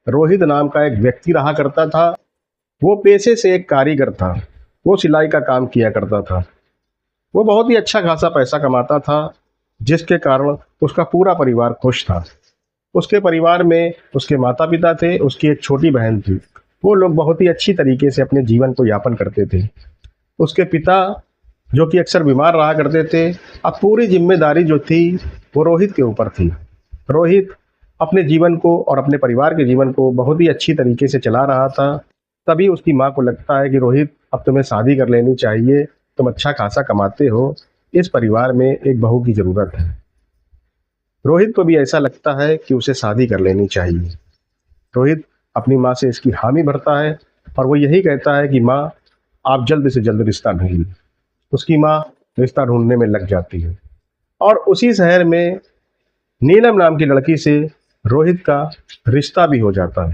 रोहित नाम का एक व्यक्ति रहा करता था। वो पेशे से एक कारीगर था। वो सिलाई का काम किया करता था। वो बहुत ही अच्छा खासा पैसा कमाता था, जिसके कारण उसका पूरा परिवार खुश था। उसके परिवार में उसके माता पिता थे, उसकी एक छोटी बहन थी। वो लोग बहुत ही अच्छी तरीके से अपने जीवन को यापन करते थे। उसके पिता, जो कि अक्सर बीमार रहा करते थे, अब पूरी जिम्मेदारी जो थी वो रोहित के ऊपर थी। रोहित अपने जीवन को और अपने परिवार के जीवन को बहुत ही अच्छी तरीके से चला रहा था। तभी उसकी माँ को लगता है कि रोहित, अब तुम्हें शादी कर लेनी चाहिए। तुम अच्छा खासा कमाते हो, इस परिवार में एक बहू की ज़रूरत है। रोहित को भी ऐसा लगता है कि उसे शादी कर लेनी चाहिए। रोहित अपनी माँ से इसकी हामी भरता है और वो यही कहता है कि माँ, आप जल्द से जल्द रिश्ता ढूंढिए। उसकी माँ रिश्ता ढूंढने में लग जाती है और उसी शहर में नीलम नाम की लड़की से रोहित का रिश्ता भी हो जाता है।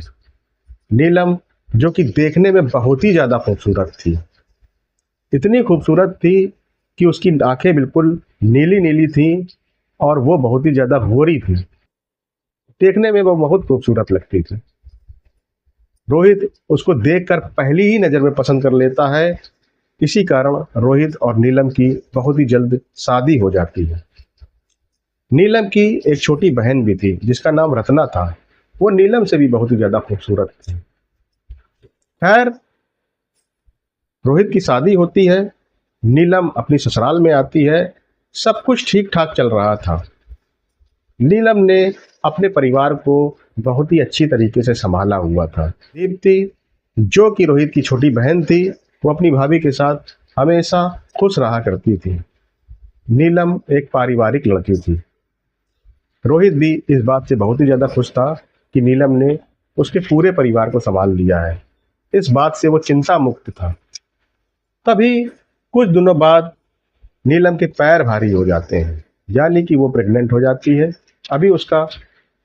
नीलम, जो कि देखने में बहुत ही ज़्यादा खूबसूरत थी, इतनी खूबसूरत थी कि उसकी आंखें बिल्कुल नीली नीली थी और वो बहुत ही ज़्यादा गोरी थी। देखने में वो बहुत खूबसूरत लगती थी। रोहित उसको देखकर पहली ही नज़र में पसंद कर लेता है। इसी कारण रोहित और नीलम की बहुत ही जल्द शादी हो जाती है। नीलम की एक छोटी बहन भी थी जिसका नाम रत्ना था। वो नीलम से भी बहुत ही ज़्यादा खूबसूरत थी। खैर, रोहित की शादी होती है। नीलम अपनी ससुराल में आती है। सब कुछ ठीक ठाक चल रहा था। नीलम ने अपने परिवार को बहुत ही अच्छी तरीके से संभाला हुआ था। दीप्ति, जो कि रोहित की छोटी बहन थी, वो अपनी भाभी के साथ हमेशा खुश रहा करती थी। नीलम एक पारिवारिक लड़की थी। रोहित भी इस बात से बहुत ही ज़्यादा खुश था कि नीलम ने उसके पूरे परिवार को संभाल लिया है। इस बात से वो चिंता मुक्त था। तभी कुछ दिनों बाद नीलम के पैर भारी हो जाते हैं, यानी कि वो प्रेग्नेंट हो जाती है। अभी उसका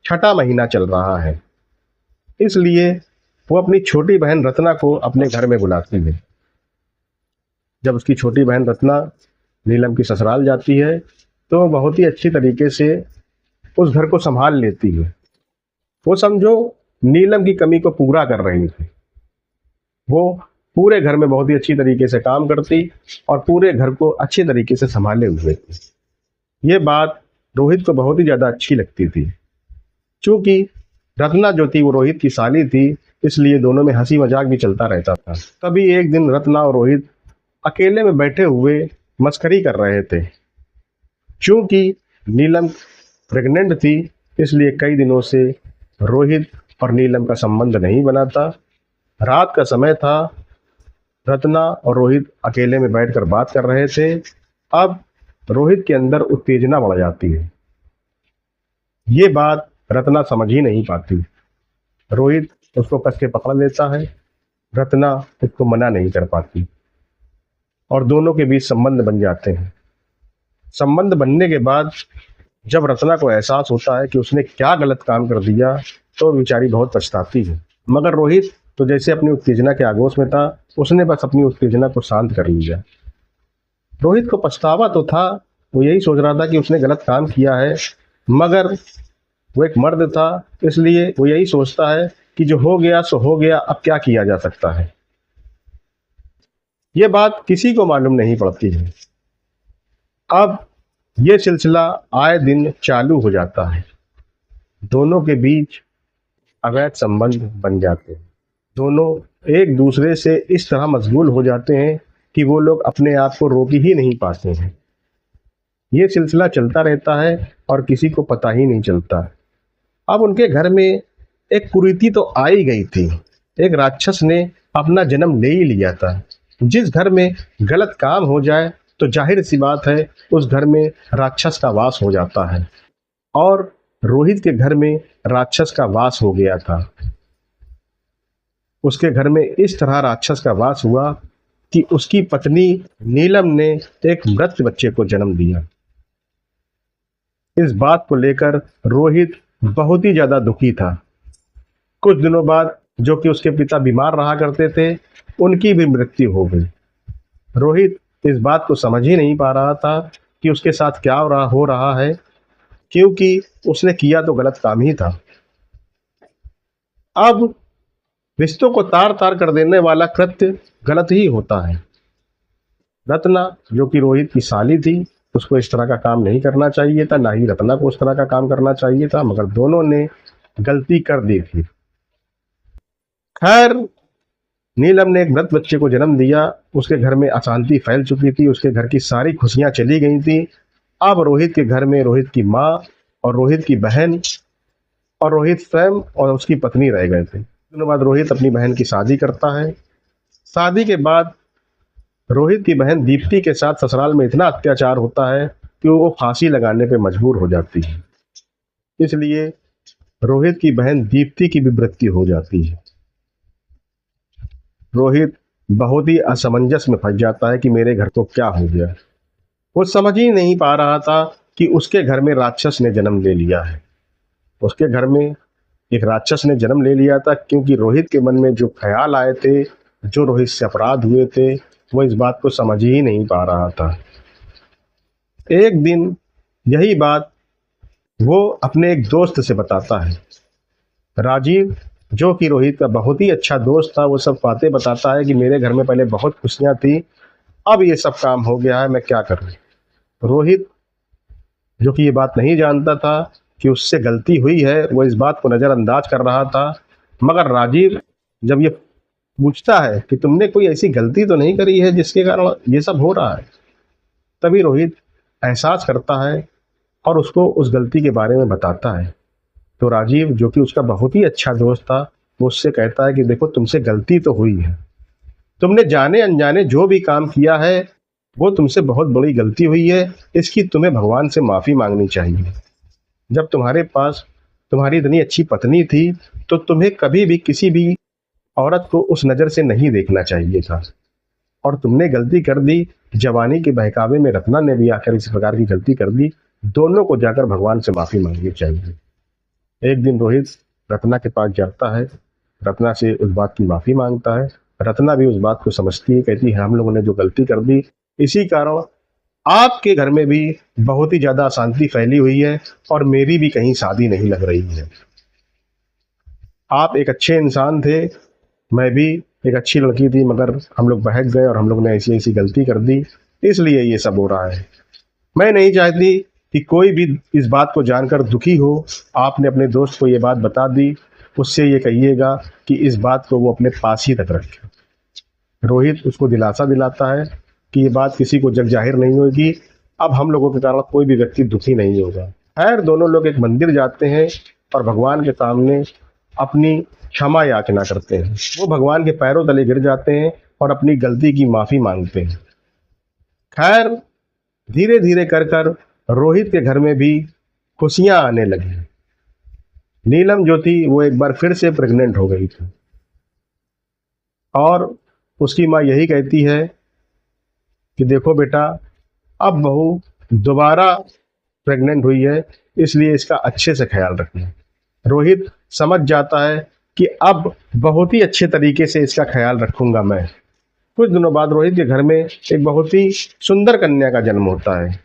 छठा महीना चल रहा है। इसलिए वो अपनी छोटी बहन रत्ना को अपने घर में बुलाती है। जब उसकी छोटी बहन रत्ना नीलम की ससुराल जाती है, तो वो बहुत ही अच्छी तरीके से उस घर को संभाल लेती है। वो समझो नीलम की कमी को पूरा कर रही थी। वो पूरे घर में बहुत ही अच्छी तरीके से काम करती और पूरे घर को अच्छे तरीके से संभाले हुए थी। ये बात रोहित को बहुत ही ज़्यादा अच्छी लगती थी। चूंकि रत्ना जो थी वो रोहित की साली थी, इसलिए दोनों में हंसी मजाक भी चलता रहता था। तभी एक दिन रत्ना और रोहित अकेले में बैठे हुए मस्करी कर रहे थे। चूंकि नीलम प्रेग्नेंट थी, इसलिए कई दिनों से रोहित और नीलम का संबंध नहीं बना था। रात का समय था। रत्ना और रोहित अकेले में बैठकर बात कर रहे थे। अब रोहित के अंदर उत्तेजना बढ़ जाती है। ये बात रत्ना समझ ही नहीं पाती। रोहित उसको कस के पकड़ लेता है। रत्ना उसको मना नहीं कर पाती और दोनों के बीच संबंध बन जाते हैं। संबंध बनने के बाद जब रत्ना को एहसास होता है कि उसने क्या गलत काम कर दिया, तो बेचारी बहुत पछताती है। मगर रोहित तो जैसे अपनी उत्तेजना के आगोश में था, उसने बस अपनी उत्तेजना को शांत कर लिया। रोहित को पछतावा तो था। वो यही सोच रहा था कि उसने गलत काम किया है, मगर वो एक मर्द था, इसलिए वो यही सोचता है कि जो हो गया सो हो गया, अब क्या किया जा सकता है। ये बात किसी को मालूम नहीं पड़ती है। अब ये सिलसिला आए दिन चालू हो जाता है। दोनों के बीच अवैध संबंध बन जाते हैं। दोनों एक दूसरे से इस तरह मशगूल हो जाते हैं कि वो लोग अपने आप को रोक ही नहीं पाते हैं। ये सिलसिला चलता रहता है और किसी को पता ही नहीं चलता। अब उनके घर में एक कुरीति तो आ ही गई थी। एक राक्षस ने अपना जन्म ले ही लिया था। जिस घर में गलत काम हो जाए तो जाहिर सी बात है उस घर में राक्षस का वास हो जाता है। और रोहित के घर में राक्षस का वास हो गया था। उसके घर में इस तरह राक्षस का वास हुआ कि उसकी पत्नी नीलम ने एक मृत बच्चे को जन्म दिया। इस बात को लेकर रोहित बहुत ही ज्यादा दुखी था। कुछ दिनों बाद, जो कि उसके पिता बीमार रहा करते थे, उनकी भी मृत्यु हो गई। रोहित इस बात को समझ ही नहीं पा रहा था कि उसके साथ क्या हो रहा है, क्योंकि उसने किया तो गलत काम ही था। अब रिश्तों को तार तार कर देने वाला कृत्य गलत ही होता है। रत्ना जो कि रोहित की साली थी, उसको इस तरह का काम नहीं करना चाहिए था, ना ही रत्ना को उस तरह का काम करना चाहिए था, मगर दोनों ने गलती कर दी थी। खैर, नीलम ने एक मृत बच्चे को जन्म दिया। उसके घर में अशांति फैल चुकी थी, उसके घर की सारी खुशियां चली गई थी। अब रोहित के घर में रोहित की माँ और रोहित की बहन और रोहित स्वयं और उसकी पत्नी रह गए थे। दिनों बाद रोहित अपनी बहन की शादी करता है। शादी के बाद रोहित की बहन दीप्ति के साथ ससुराल में इतना अत्याचार होता है कि वो फांसी लगाने पे मजबूर हो जाती है। इसलिए रोहित की बहन दीप्ति की भी मृत्यु हो जाती है। रोहित बहुत ही असमंजस में फंस जाता है कि मेरे घर को क्या हो गया। वो समझ ही नहीं पा रहा था कि उसके घर में राक्षस ने जन्म ले लिया है। उसके घर में एक राक्षस ने जन्म ले लिया था, क्योंकि रोहित के मन में जो ख्याल आए थे, जो रोहित से अपराध हुए थे, वो इस बात को समझ ही नहीं पा रहा था। एक दिन यही बात वो अपने एक दोस्त से बताता है। राजीव, जो कि रोहित का बहुत ही अच्छा दोस्त था, वो सब बातें बताता है कि मेरे घर में पहले बहुत खुशियां थी, अब ये सब काम हो गया है, मैं क्या करूं। रोहित, जो कि ये बात नहीं जानता था कि उससे गलती हुई है, वो इस बात को नज़रअंदाज कर रहा था। मगर राजीव जब ये पूछता है कि तुमने कोई ऐसी गलती तो नहीं करी है जिसके कारण ये सब हो रहा है, तभी रोहित एहसास करता है और उसको उस गलती के बारे में बताता है। तो राजीव, जो कि उसका बहुत ही अच्छा दोस्त था, वो उससे कहता है कि देखो, तुमसे गलती तो हुई है, तुमने जाने अनजाने जो भी काम किया है वो तुमसे बहुत बड़ी गलती हुई है, इसकी तुम्हें भगवान से माफ़ी मांगनी चाहिए। जब तुम्हारे पास तुम्हारी इतनी अच्छी पत्नी थी, तो तुम्हें कभी भी किसी भी औरत को उस नज़र से नहीं देखना चाहिए था, और तुमने गलती कर दी। जवानी के बहकावे में रत्ना ने भी आकर इस प्रकार की गलती कर दी। दोनों को जाकर भगवान से माफ़ी मांगनी चाहिए। एक दिन रोहित रत्ना के पास जाता है, रत्ना से उस बात की माफ़ी मांगता है। रत्ना भी उस बात को समझती है, कहती है हम लोगों ने जो गलती कर दी, इसी कारण आपके घर में भी बहुत ही ज़्यादा अशांति फैली हुई है और मेरी भी कहीं शादी नहीं लग रही है। आप एक अच्छे इंसान थे, मैं भी एक अच्छी लड़की थी, मगर हम लोग बहक गए और हम लोग ने ऐसी ऐसी गलती कर दी, इसलिए ये सब हो रहा है। मैं नहीं चाहती कि कोई भी इस बात को जानकर दुखी हो। आपने अपने दोस्त को ये बात बता दी, उससे ये कहिएगा कि इस बात को वो अपने पास ही तक रखे। रोहित उसको दिलासा दिलाता है कि ये बात किसी को जग जाहिर नहीं होगी, अब हम लोगों के कारण कोई भी व्यक्ति दुखी नहीं होगा। खैर, दोनों लोग एक मंदिर जाते हैं और भगवान के सामने अपनी क्षमा याचना करते हैं। वो भगवान के पैरों तले गिर जाते हैं और अपनी गलती की माफ़ी मांगते हैं। खैर, धीरे धीरे कर कर रोहित के घर में भी खुशियां आने लगी। नीलम जो थी वो एक बार फिर से प्रेग्नेंट हो गई थी, और उसकी माँ यही कहती है कि देखो बेटा, अब बहू दोबारा प्रेग्नेंट हुई है, इसलिए इसका अच्छे से ख्याल रखना। रोहित समझ जाता है कि अब बहुत ही अच्छे तरीके से इसका ख्याल रखूंगा मैं। कुछ दिनों बाद रोहित के घर में एक बहुत ही सुंदर कन्या का जन्म होता है।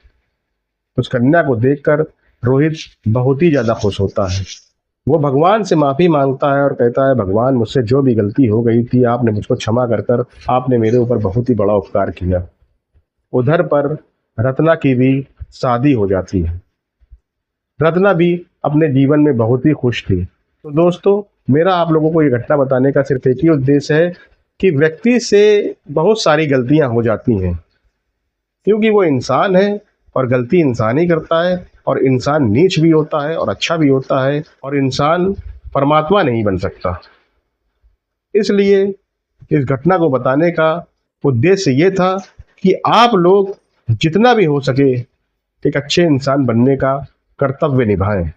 उस कन्या को देखकर रोहित बहुत ही ज़्यादा खुश होता है। वो भगवान से माफ़ी मांगता है और कहता है, भगवान, मुझसे जो भी गलती हो गई थी, आपने मुझको क्षमा कर कर आपने मेरे ऊपर बहुत ही बड़ा उपकार किया। उधर पर रत्ना की भी शादी हो जाती है। रत्ना भी अपने जीवन में बहुत ही खुश थी। तो दोस्तों, मेरा आप लोगों को ये घटना बताने का सिर्फ एक ही उद्देश्य है कि व्यक्ति से बहुत सारी गलतियां हो जाती हैं, क्योंकि वो इंसान है और गलती इंसान ही करता है, और इंसान नीच भी होता है और अच्छा भी होता है, और इंसान परमात्मा नहीं बन सकता। इसलिए इस घटना को बताने का उद्देश्य ये था कि आप लोग जितना भी हो सके एक अच्छे इंसान बनने का कर्तव्य निभाएं,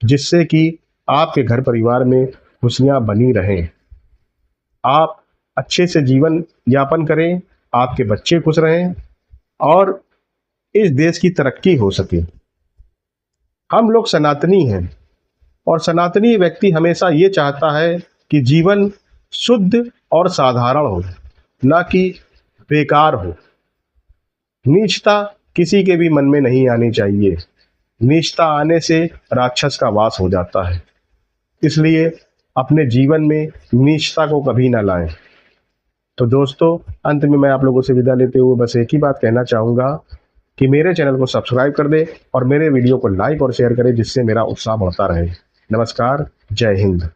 जिससे कि आपके घर परिवार में खुशियां बनी रहें, आप अच्छे से जीवन यापन करें, आपके बच्चे खुश रहें और इस देश की तरक्की हो सके। हम लोग सनातनी हैं, और सनातनी व्यक्ति हमेशा ये चाहता है कि जीवन शुद्ध और साधारण हो, ना कि बेकार हो। नीचता किसी के भी मन में नहीं आनी चाहिए। नीचता आने से राक्षस का वास हो जाता है। इसलिए अपने जीवन में नीचता को कभी ना लाएं। तो दोस्तों, अंत में मैं आप लोगों से विदा लेते हुए बस एक ही बात कहना चाहूँगा कि मेरे चैनल को सब्सक्राइब कर दें और मेरे वीडियो को लाइक और शेयर करें, जिससे मेरा उत्साह बढ़ता रहे। नमस्कार, जय हिंद।